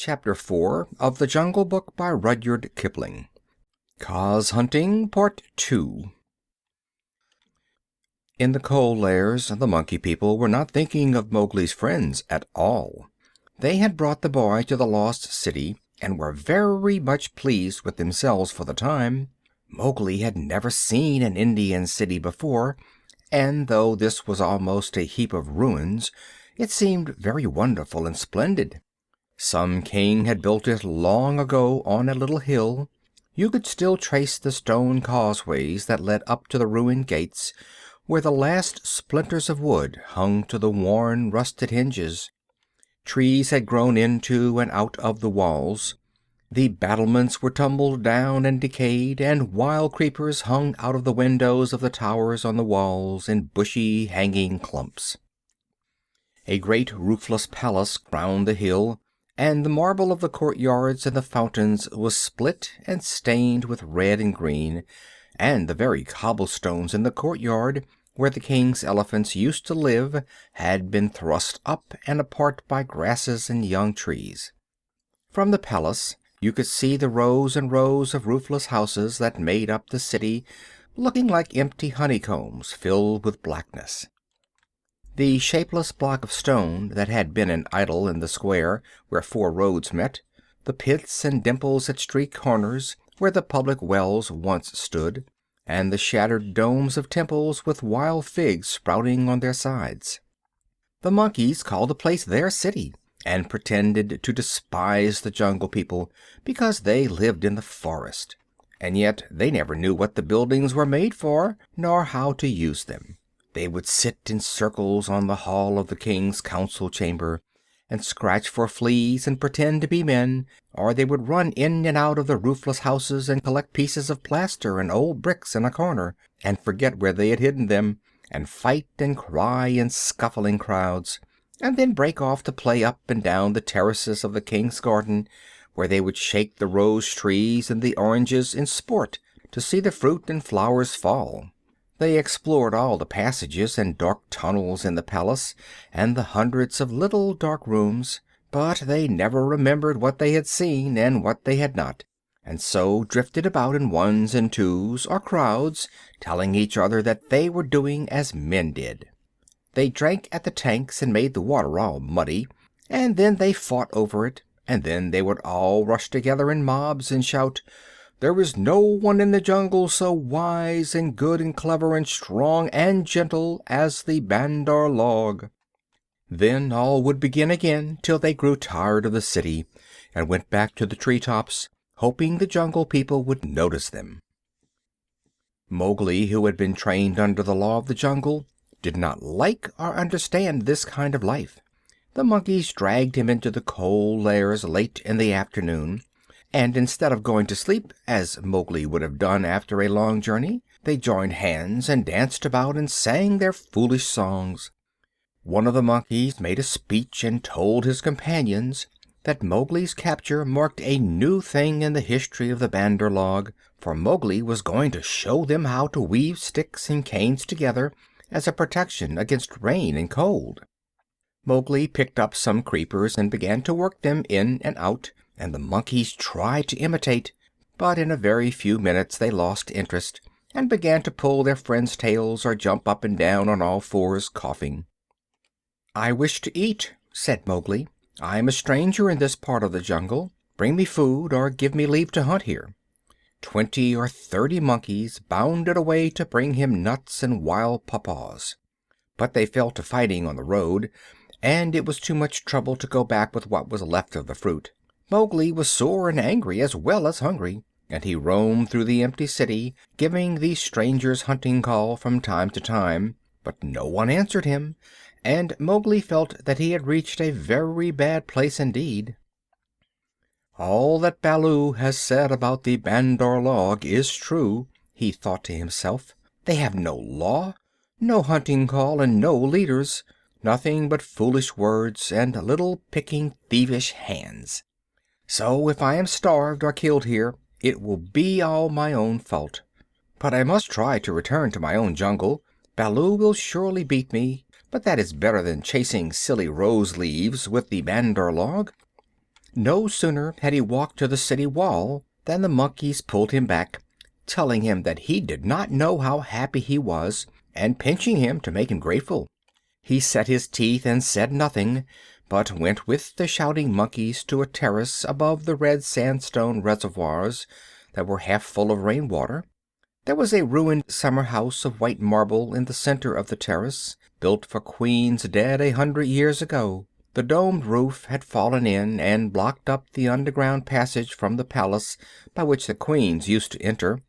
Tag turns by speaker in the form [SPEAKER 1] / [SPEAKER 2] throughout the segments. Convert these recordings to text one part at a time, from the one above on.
[SPEAKER 1] Chapter 4 of The Jungle Book by Rudyard Kipling. Kaa's Hunting, Part 2. In the cold lairs, the Monkey People were not thinking of Mowgli's friends at all. They had brought the boy to the lost city, and were very much pleased with themselves for the time. Mowgli had never seen an Indian city before, and though this was almost a heap of ruins, it seemed very wonderful and splendid. Some king had built it long ago on a little hill. You could still trace the stone causeways that led up to the ruined gates, where the last splinters of wood hung to the worn, rusted hinges. Trees had grown into and out of the walls. The battlements were tumbled down and decayed, and wild creepers hung out of the windows of the towers on the walls in bushy, hanging clumps. A great roofless palace crowned the hill, and the marble of the courtyards and the fountains was split and stained with red and green, and the very cobblestones in the courtyard, where the king's elephants used to live, had been thrust up and apart by grasses and young trees. From the palace you could see the rows and rows of roofless houses that made up the city, looking like empty honeycombs filled with blackness. The shapeless block of stone that had been an idol in the square where four roads met, the pits and dimples at street corners where the public wells once stood, and the shattered domes of temples with wild figs sprouting on their sides. The monkeys called the place their city, and pretended to despise the Jungle People because they lived in the forest, and yet they never knew what the buildings were made for, nor how to use them. They would sit in circles on the hall of the king's council chamber, and scratch for fleas and pretend to be men, or they would run in and out of the roofless houses and collect pieces of plaster and old bricks in a corner, and forget where they had hidden them, and fight and cry in scuffling crowds, and then break off to play up and down the terraces of the king's garden, where they would shake the rose trees and the oranges in sport to see the fruit and flowers fall. They explored all the passages and dark tunnels in the palace, and the hundreds of little dark rooms, but they never remembered what they had seen and what they had not, and so drifted about in ones and twos or crowds, telling each other that they were doing as men did. They drank at the tanks and made the water all muddy, and then they fought over it, and then they would all rush together in mobs and shout, "There is no one in the jungle so wise and good and clever and strong and gentle as the Bandar log." Then all would begin again till they grew tired of the city and went back to the treetops, hoping the Jungle People would notice them. Mowgli, who had been trained under the law of the jungle, did not like or understand this kind of life. The monkeys dragged him into the cold lairs late in the afternoon, and instead of going to sleep, as Mowgli would have done after a long journey, they joined hands and danced about and sang their foolish songs. One of the monkeys made a speech and told his companions that Mowgli's capture marked a new thing in the history of the Bandar log, for Mowgli was going to show them how to weave sticks and canes together as a protection against rain and cold. Mowgli picked up some creepers and began to work them in and out, and the monkeys tried to imitate, but in a very few minutes they lost interest and began to pull their friends' tails or jump up and down on all fours, coughing. "I wish to eat," said Mowgli. "I am a stranger in this part of the jungle. Bring me food, or give me leave to hunt here." 20 or 30 monkeys bounded away to bring him nuts and wild pawpaws, but they fell to fighting on the road, and it was too much trouble to go back with what was left of the fruit. Mowgli was sore and angry as well as hungry, and he roamed through the empty city, giving the stranger's hunting call from time to time, but no one answered him, and Mowgli felt that he had reached a very bad place indeed. "All that Baloo has said about the Bandar log is true," he thought to himself. "They have no law, no hunting call, and no leaders. Nothing but foolish words and little picking thievish hands. So if I am starved or killed here, it will be all my own fault. But I must try to return to my own jungle. Baloo will surely beat me, but that is better than chasing silly rose leaves with the Bandar log." No sooner had he walked to the city wall than the monkeys pulled him back, telling him that he did not know how happy he was, and pinching him to make him grateful. He set his teeth and said nothing, but went with the shouting monkeys to a terrace above the red sandstone reservoirs that were half full of rainwater. There was a ruined summer house of white marble in the center of the terrace, built for queens dead 100 years ago. The domed roof had fallen in and blocked up the underground passage from the palace by which the queens used to enter,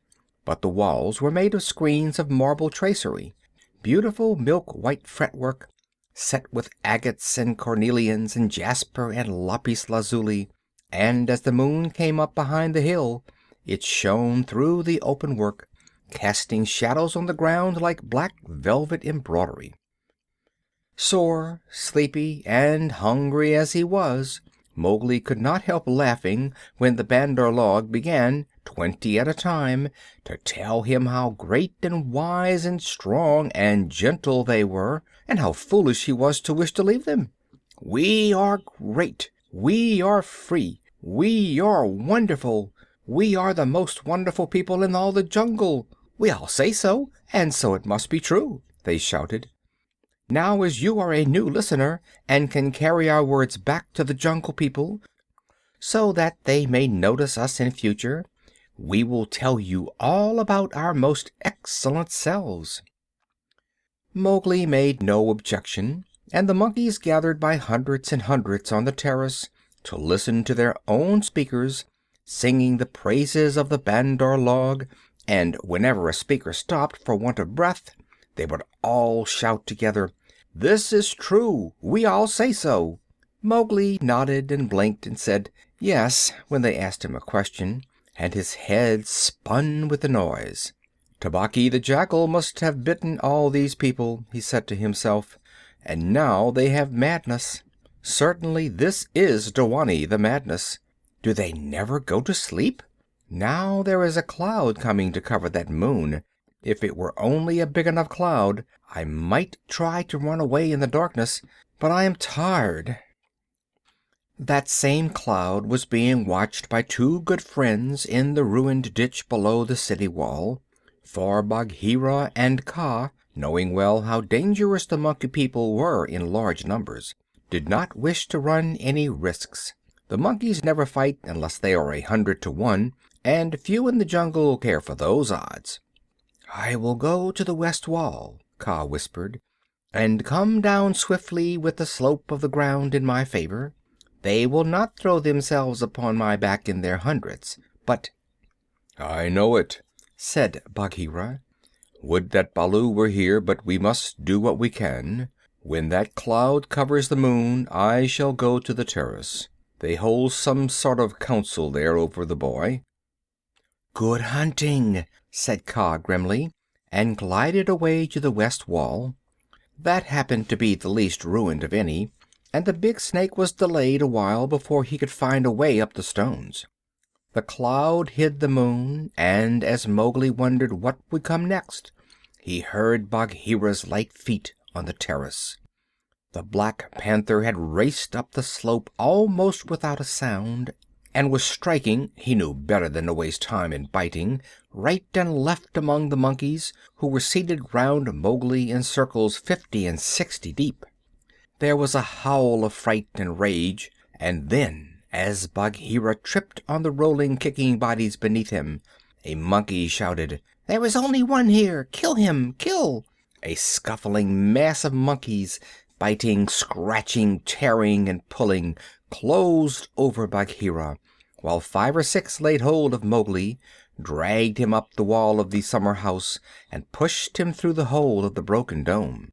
[SPEAKER 1] but the walls were made of screens of marble tracery, beautiful milk-white fretwork, set with agates and cornelians and jasper and lapis lazuli, and as the moon came up behind the hill, it shone through the open work, casting shadows on the ground like black velvet embroidery. Sore, sleepy, and hungry as he was, Mowgli could not help laughing when the Bandar log began, 20 at a time, to tell him how great and wise and strong and gentle they were, and how foolish he was to wish to leave them. "We are great. We are free. We are wonderful. We are the most wonderful people in all the jungle. We all say so, and so it must be true," they shouted. "Now, as you are a new listener, and can carry our words back to the jungle people, so that they may notice us in future, we will tell you all about our most excellent selves." Mowgli made no objection, and the monkeys gathered by hundreds and hundreds on the terrace to listen to their own speakers singing the praises of the Bandar log, and whenever a speaker stopped for want of breath, they would all shout together, "This is true. We all say so." Mowgli nodded and blinked and said yes when they asked him a question, and his head spun with the noise. "Tabaqui the Jackal must have bitten all these people," he said to himself, "and now they have madness. Certainly this is Dewani, the madness. Do they never go to sleep? Now there is a cloud coming to cover that moon. If it were only a big enough cloud, I might try to run away in the darkness, but I am tired." That same cloud was being watched by two good friends in the ruined ditch below the city wall, for Bagheera and Kaa, knowing well how dangerous the Monkey People were in large numbers, did not wish to run any risks. The monkeys never fight unless they are 100 to 1, and few in the jungle care for those odds. "I will go to the west wall," Kaa whispered, "and come down swiftly with the slope of the ground in my favor. They will not throw themselves upon my back in their hundreds, but—" "I know it," said Bagheera. "Would that Baloo were here, but we must do what we can. When that cloud covers the moon, I shall go to the terrace. They hold some sort of council there over the boy." "Good hunting," said Kaa grimly, and glided away to the west wall. That happened to be the least ruined of any, and the big snake was delayed a while before he could find a way up the stones. The cloud hid the moon, and as Mowgli wondered what would come next, he heard Bagheera's light feet on the terrace. The Black Panther had raced up the slope almost without a sound, and was striking, he knew better than to waste time in biting, right and left among the monkeys, who were seated round Mowgli in circles 50 and 60 deep. There was a howl of fright and rage, and then, as Bagheera tripped on the rolling, kicking bodies beneath him, a monkey shouted, "There is only one here! Kill him! Kill!" A scuffling mass of monkeys, biting, scratching, tearing, and pulling, closed over Bagheera, while 5 or 6 laid hold of Mowgli, dragged him up the wall of the summer house, and pushed him through the hole of the broken dome.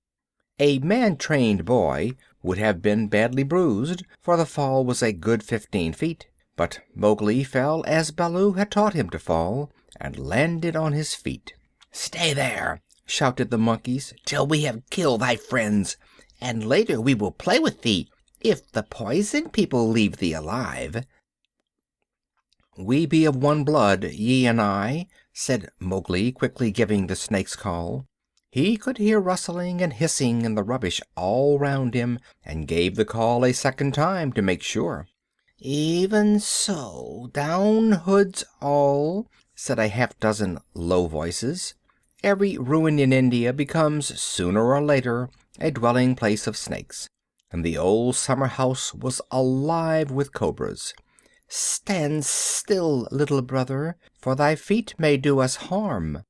[SPEAKER 1] A man-trained boy would have been badly bruised, for the fall was a good 15 feet, but Mowgli fell as Baloo had taught him to fall, and landed on his feet. "Stay there," shouted the monkeys, "till we have killed thy friends, and later we will play with thee, if the Poison People leave thee alive." "We be of one blood, ye and I," said Mowgli, quickly giving the snake's call. He could hear rustling and hissing in the rubbish all round him, and gave the call a second time to make sure. "Even so, down hoods all," said a half-dozen low voices. "Every ruin in India becomes, sooner or later, a dwelling place of snakes, and the old summer house was alive with cobras. Stand still, little brother, for thy feet may do us harm."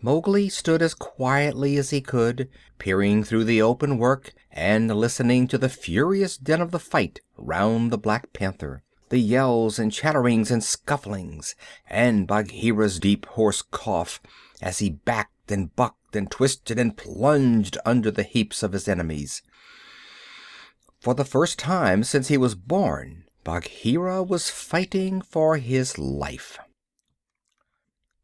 [SPEAKER 1] Mowgli stood as quietly as he could, peering through the open work and listening to the furious din of the fight round the Black Panther, the yells and chatterings and scufflings, and Bagheera's deep hoarse cough as he backed and bucked and twisted and plunged under the heaps of his enemies. For the first time since he was born, Bagheera was fighting for his life.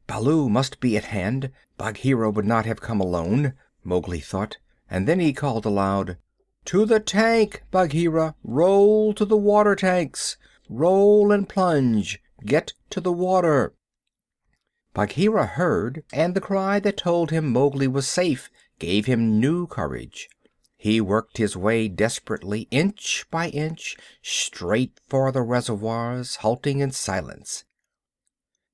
[SPEAKER 1] Baloo must be at hand. Bagheera would not have come alone, Mowgli thought, and then he called aloud, "To the tank, Bagheera! Roll to the water tanks! Roll and plunge! Get to the water!" Bagheera heard, and the cry that told him Mowgli was safe gave him new courage. He worked his way desperately, inch by inch, straight for the reservoirs, halting in silence.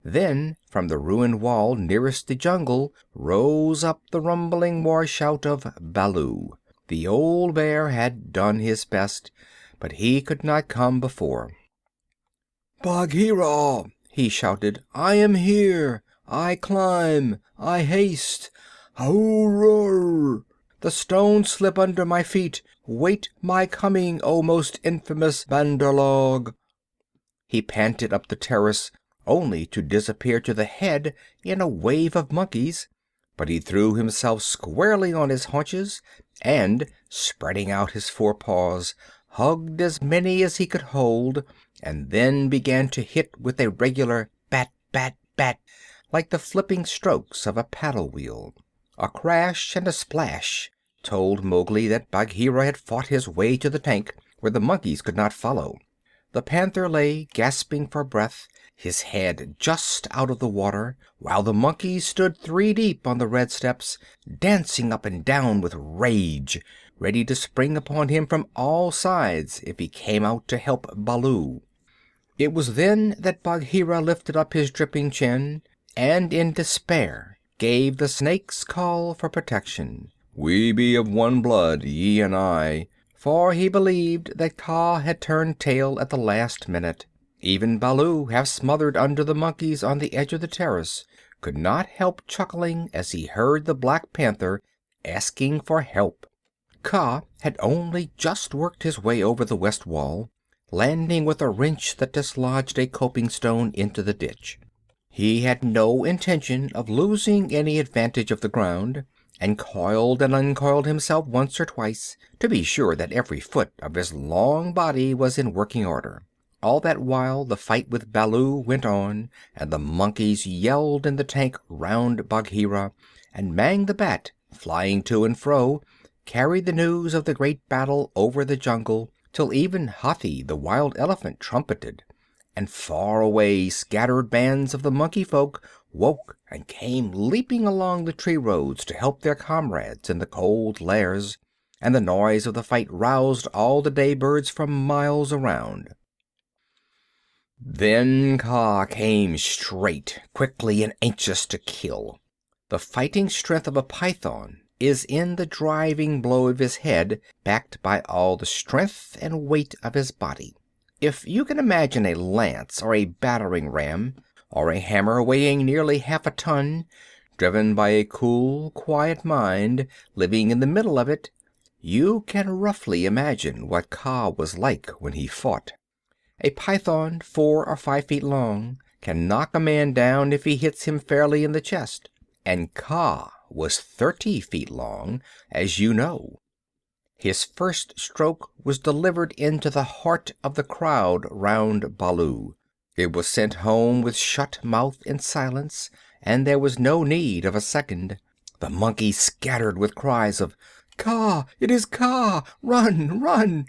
[SPEAKER 1] Then from the ruined wall nearest the jungle rose up the rumbling war shout of Baloo. The old bear had done his best, but he could not come before. "Bagheera!" he shouted. "I am here! I climb! I haste! Howror! The stones slip under my feet! Wait my coming, O most infamous Bandar log!" He panted up the terrace, only to disappear to the head in a wave of monkeys, but he threw himself squarely on his haunches and, spreading out his forepaws, hugged as many as he could hold, and then began to hit with a regular bat, bat, bat, like the flipping strokes of a paddle wheel. A crash and a splash told Mowgli that Bagheera had fought his way to the tank, where the monkeys could not follow. The panther lay gasping for breath, his head just out of the water, while the monkeys stood 3 deep on the red steps, dancing up and down with rage, ready to spring upon him from all sides if he came out to help Baloo. It was then that Bagheera lifted up his dripping chin, and in despair gave the snake's call for protection. "We be of one blood, ye and I," for he believed that Kaa had turned tail at the last minute. Even Baloo, half smothered under the monkeys on the edge of the terrace, could not help chuckling as he heard the Black Panther asking for help. Kaa had only just worked his way over the west wall, landing with a wrench that dislodged a coping stone into the ditch. He had no intention of losing any advantage of the ground, and coiled and uncoiled himself once or twice to be sure that every foot of his long body was in working order. All that while the fight with Baloo went on, and the monkeys yelled in the tank round Bagheera, and Mang the Bat, flying to and fro, carried the news of the great battle over the jungle, till even Hathi the wild elephant trumpeted, and far away scattered bands of the monkey folk woke and came leaping along the tree roads to help their comrades in the cold lairs, and the noise of the fight roused all the day birds from miles around. Then Kaa came straight, quickly and anxious to kill. The fighting strength of a python is in the driving blow of his head, backed by all the strength and weight of his body. If you can imagine a lance or a battering ram, or a hammer weighing nearly half a ton, driven by a cool, quiet mind living in the middle of it, you can roughly imagine what Kaa was like when he fought. A python 4 or 5 feet long can knock a man down if he hits him fairly in the chest, and Kaa was 30 feet long, as you know. His first stroke was delivered into the heart of the crowd round Baloo. It was sent home with shut mouth in silence, and there was no need of a second. The monkeys scattered with cries of "Kaa! It is Kaa! Run! Run!"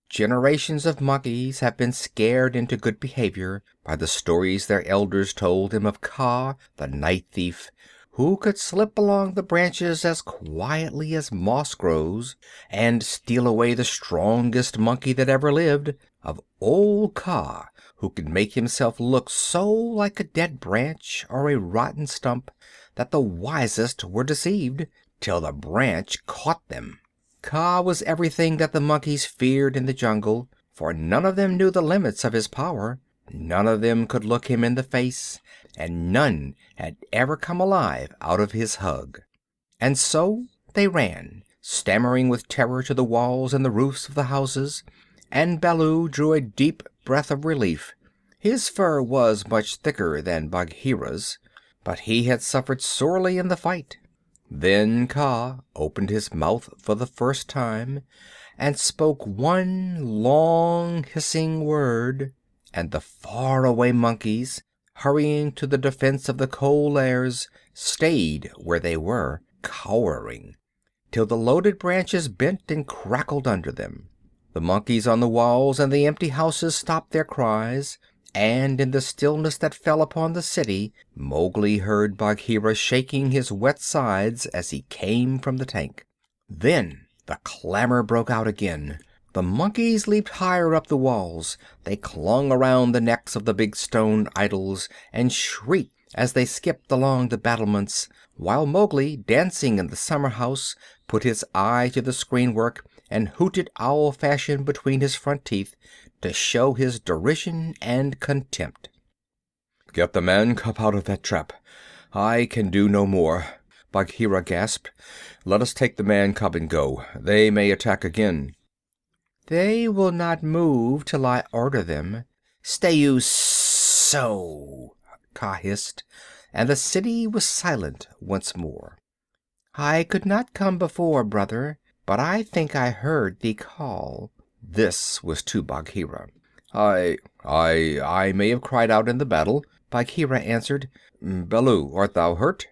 [SPEAKER 1] Generations of monkeys have been scared into good behavior by the stories their elders told them of Kaa, the night thief, who could slip along the branches as quietly as moss grows, and steal away the strongest monkey that ever lived, of old Kaa, who could make himself look so like a dead branch or a rotten stump that the wisest were deceived, till the branch caught them. Kaa was everything that the monkeys feared in the jungle, for none of them knew the limits of his power. None of them could look him in the face, and none had ever come alive out of his hug. And so they ran, stammering with terror, to the walls and the roofs of the houses, and Baloo drew a deep breath of relief. His fur was much thicker than Bagheera's, but he had suffered sorely in the fight. Then Kaa opened his mouth for the first time, and spoke one long hissing word, and the far-away monkeys, hurrying to the defense of the cold lairs, stayed where they were, cowering, till the loaded branches bent and crackled under them. The monkeys on the walls and the empty houses stopped their cries, and in the stillness that fell upon the city Mowgli heard Bagheera shaking his wet sides as he came from the tank. Then the clamor broke out again. The monkeys leaped higher up the walls. They clung around the necks of the big stone idols and shrieked as they skipped along the battlements, while Mowgli, dancing in the summer house, put his eye to the screenwork and hooted owl fashion between his front teeth to show his derision and contempt. "Get the man cub out of that trap. I can do no more," Bagheera gasped. "Let us take the man cub and go. They may attack again." "They will not move till I order them. Stay you so!" Kaa hissed, and the city was silent once more. "I could not come before, brother, but I think I heard thee call." This was to Bagheera. I may have cried out in the battle," Bagheera answered. "Baloo, art thou hurt?"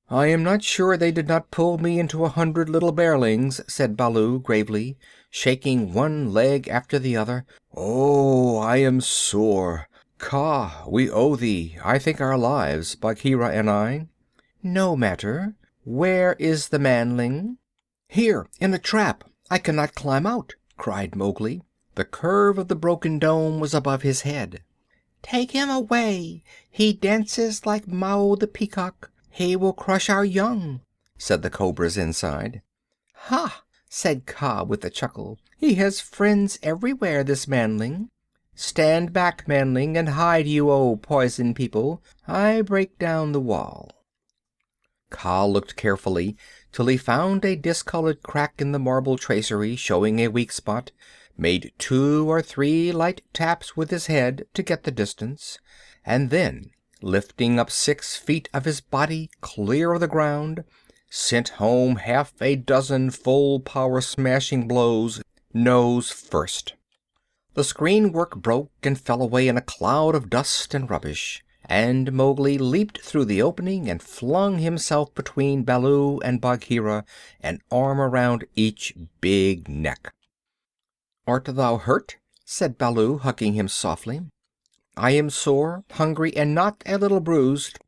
[SPEAKER 1] "I am not sure they did not pull me into 100 little bearlings," said Baloo gravely, shaking one leg after the other. "Oh, I am sore. Kaa, we owe thee, I think, our lives, Bagheera and I." "No matter. Where is the manling?" "Here, in a trap. I cannot climb out," cried Mowgli. The curve of the broken dome was above his head. "Take him away. He dances like Mao the peacock. He will crush our young," said the cobras inside. "Ha!" said Kaa with a chuckle. "He has friends everywhere, this manling. Stand back, manling, and hide you, O poison people. I break down the wall." Kaa looked carefully till he found a discolored crack in the marble tracery showing a weak spot, made 2 or 3 light taps with his head to get the distance, and then, lifting up 6 feet of his body clear of the ground, sent home half a dozen full-power smashing blows, nose first. The screen-work broke and fell away in a cloud of dust and rubbish, and Mowgli leaped through the opening and flung himself between Baloo and Bagheera, an arm around each big neck. "Art thou hurt?" said Baloo, hugging him softly. "I am sore, hungry, and not a little bruised.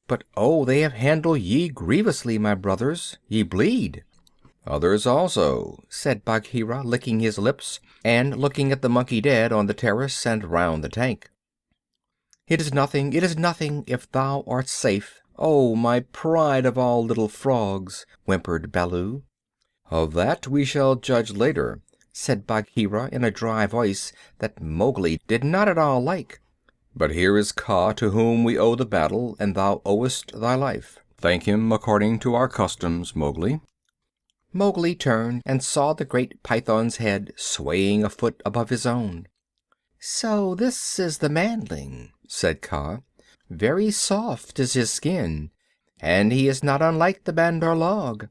[SPEAKER 1] But oh, they have handled ye grievously, my brothers. Ye bleed." "Others also," said Bagheera, licking his lips and looking at the monkey dead on the terrace and round the tank. It is nothing, if thou art safe, oh, my pride of all little frogs," whimpered Baloo. "Of that we shall judge later," said Bagheera in a dry voice that Mowgli did not at all like. "But here is Kaa, to whom we owe the battle, and thou owest thy life. Thank him according to our customs, Mowgli." Mowgli turned and saw the great python's head swaying a foot above his own. "So this is the manling," said Kaa. "Very soft is his skin, and he is not unlike the Bandar log.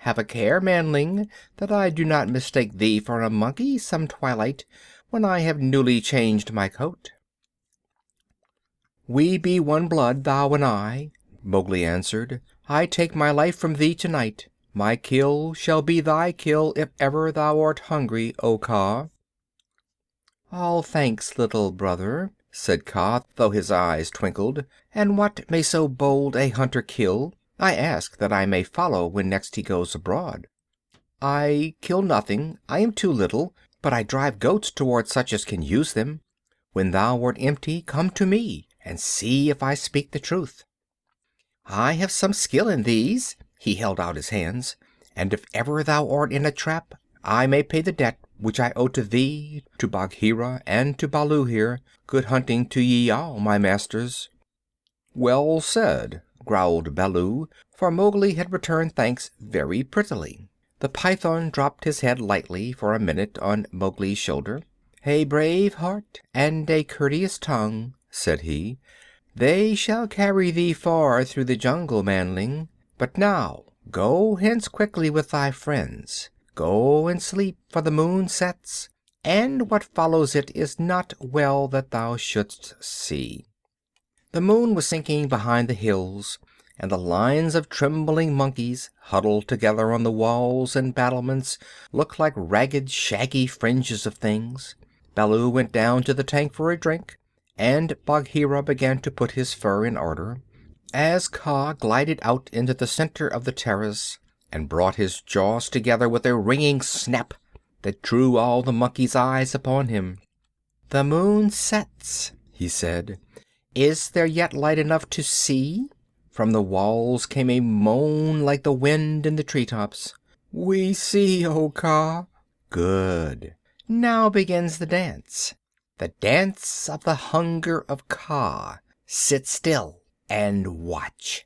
[SPEAKER 1] Have a care, manling, that I do not mistake thee for a monkey some twilight when I have newly changed my coat." "We be one blood, thou and I," Mowgli answered. "I take my life from thee tonight. My kill shall be thy kill if ever thou art hungry, O Kaa." "All thanks, little brother," said Kaa, though his eyes twinkled. "And what may so bold a hunter kill? I ask that I may follow when next he goes abroad." "I kill nothing, I am too little, but I drive goats toward such as can use them. When thou art empty, come to me, and see if I speak the truth. I have some skill in these," he held out his hands, "and if ever thou art in a trap, I may pay the debt which I owe to thee, to Bagheera, and to Baloo here. Good hunting to ye all, my masters." "Well said," growled Baloo, for Mowgli had returned thanks very prettily. The Python dropped his head lightly for a minute on Mowgli's shoulder. "A brave heart and a courteous tongue," said he. "They shall carry thee far through the jungle, manling. But now go hence quickly with thy friends. Go and sleep, for the moon sets, and what follows it is not well that thou shouldst see." The moon was sinking behind the hills, and the lines of trembling monkeys, huddled together on the walls and battlements, looked like ragged, shaggy fringes of things. Baloo went down to the tank for a drink, and Bagheera began to put his fur in order. As Kaa glided out into the center of the terrace and brought his jaws together with a ringing snap that drew all the monkeys' eyes upon him. "The moon sets," he said. "Is there yet light enough to see?" From the walls came a moan like the wind in the treetops. "We see, O Kaa." "Good. Now begins the dance. The dance of the hunger of Kaa. Sit still and watch."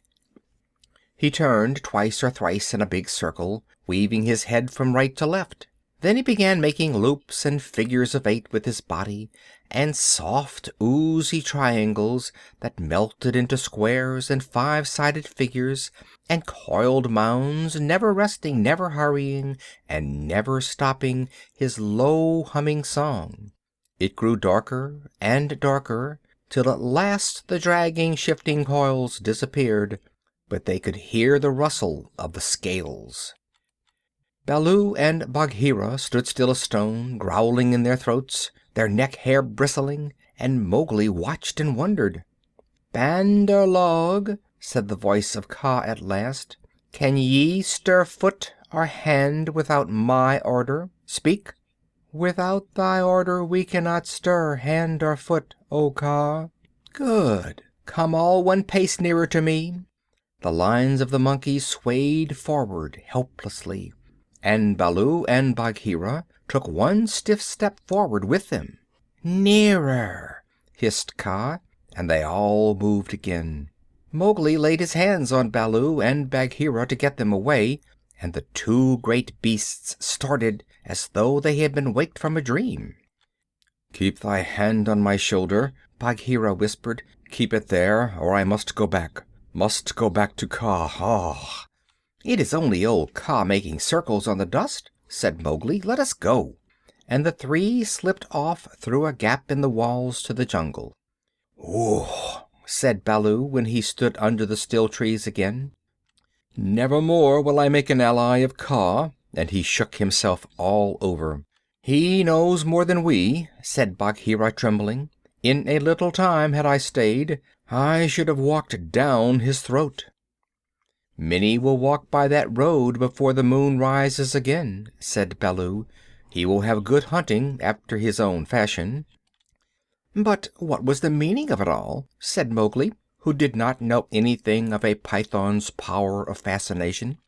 [SPEAKER 1] He turned twice or thrice in a big circle, weaving his head from right to left. Then he began making loops and figures of 8 with his body, and soft, oozy triangles that melted into squares and 5-sided figures, and coiled mounds, never resting, never hurrying, and never stopping his low humming song. It grew darker and darker, till at last the dragging, shifting coils disappeared, but they could hear the rustle of the scales. Baloo and Bagheera stood still as stone, growling in their throats, their neck hair bristling, and Mowgli watched and wondered. "Bandar log," said the voice of Kaa at last, "can ye stir foot or hand without my order? Speak." "Without thy order we cannot stir hand or foot, O Kaa." "Good. Come all one pace nearer to me." The lines of the monkeys swayed forward helplessly, and Baloo and Bagheera took one stiff step forward with them. "Nearer!" hissed Kaa, and they all moved again. Mowgli laid his hands on Baloo and Bagheera to get them away, and the 2 great beasts started as though they had been waked from a dream. "Keep thy hand on my shoulder," Bagheera whispered. "Keep it there, or I must go back. Must go back to Kaa. Ah!" "It is only old Kaa making circles on the dust," said Mowgli. "Let us go." And the 3 slipped off through a gap in the walls to the jungle. "Ooh!" said Baloo, when he stood under the still trees again. "Nevermore will I make an ally of Kaa," and he shook himself all over. "He knows more than we," said Bagheera, trembling. "In a little time, had I stayed, I should have walked down his throat." "Many will walk by that road before the moon rises again," said Baloo. "He will have good hunting after his own fashion." "But what was the meaning of it all?" said Mowgli, who did not know anything of a python's power of fascination.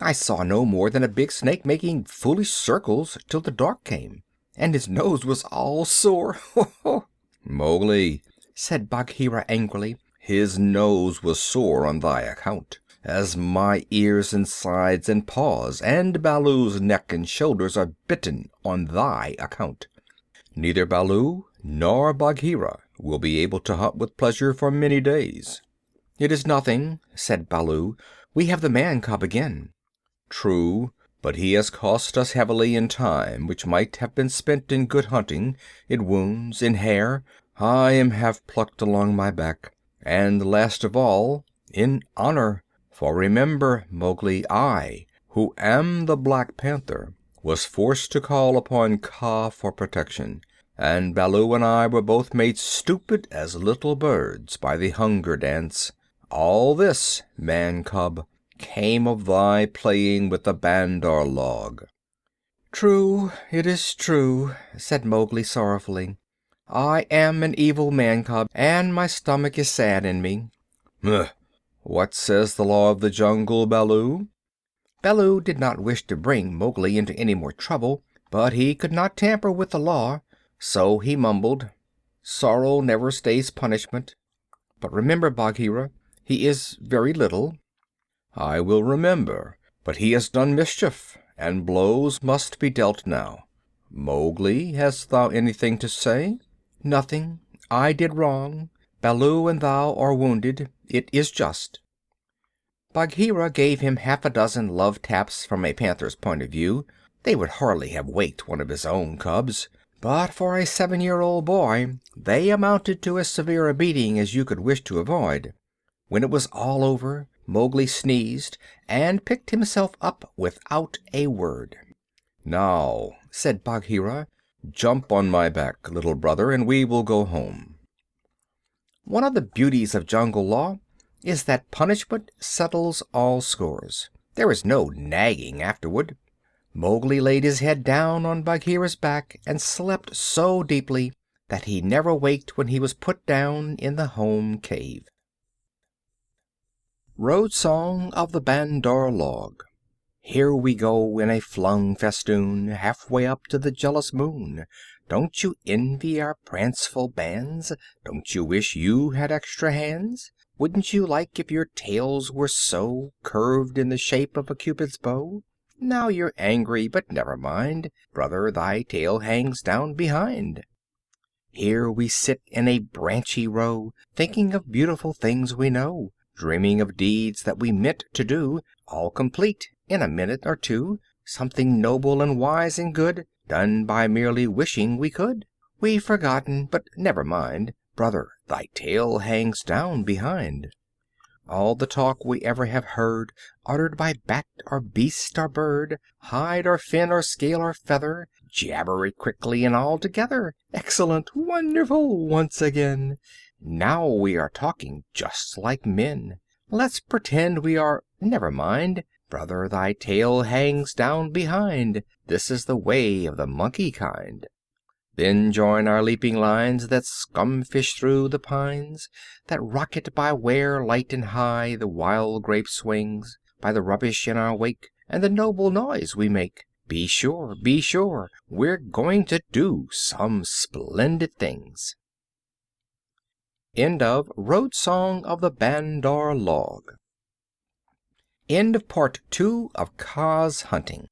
[SPEAKER 1] "I saw no more than a big snake making foolish circles till the dark came, and his nose was all sore. Ho ho!" "Mowgli," said Bagheera angrily, "his nose was sore on thy account, as my ears and sides and paws and Baloo's neck and shoulders are bitten on thy account. Neither Baloo nor Bagheera will be able to hunt with pleasure for many days." "It is nothing," said Baloo. "We have the man cub again." "True, but he has cost us heavily in time which might have been spent in good hunting, in wounds, in hair. I am half plucked along my back, and last of all, in honor. For remember, Mowgli, I, who am the Black Panther, was forced to call upon Kaa for protection, and Baloo and I were both made stupid as little birds by the hunger dance. All this, man cub, came of thy playing with the Bandar log." "True, it is true," said Mowgli sorrowfully. "I am an evil man cub, and my stomach is sad in me." "Ugh! What says the law of the jungle, Baloo?" Baloo did not wish to bring Mowgli into any more trouble, but he could not tamper with the law, so he mumbled, "Sorrow never stays punishment. But remember, Bagheera, he is very little." "I will remember, but he has done mischief, and blows must be dealt now. Mowgli, hast thou anything to say?" "Nothing. I did wrong. Baloo and thou are wounded. It is just." Bagheera gave him half a dozen love taps from a panther's point of view. They would hardly have waked one of his own cubs, but for a 7-year-old boy they amounted to as severe a beating as you could wish to avoid. When it was all over, Mowgli sneezed and picked himself up without a word. "Now," said Bagheera, "jump on my back, little brother, and we will go home." One of the beauties of jungle law is that punishment settles all scores. There is no nagging afterward. Mowgli laid his head down on Bagheera's back and slept so deeply that he never waked when he was put down in the home cave. Road Song of the Bandar Log. Here we go in a flung festoon, halfway up to the jealous moon. Don't you envy our pranceful bands? Don't you wish you had extra hands? Wouldn't you like if your tails were so curved in the shape of a Cupid's bow? Now you're angry, but never mind, brother, thy tail hangs down behind. Here we sit in a branchy row, thinking of beautiful things we know, dreaming of deeds that we meant to do, all complete in a minute or two, something noble and wise and good, done by merely wishing we could. We've forgotten, but never mind, brother, thy tail hangs down behind. All the talk we ever have heard, uttered by bat or beast or bird, hide or fin or scale or feather, jabber it quickly and all together. Excellent, wonderful, once again. Now we are talking just like men. Let's pretend we are, never mind, brother, thy tail hangs down behind. This is the way of the monkey kind. Then join our leaping lines that scumfish through the pines, that rocket by where light and high the wild grape swings, by the rubbish in our wake, and the noble noise we make. Be sure, we're going to do some splendid things. End of Road Song of the Bandar Log. End of Part 2 of Kaa's Hunting.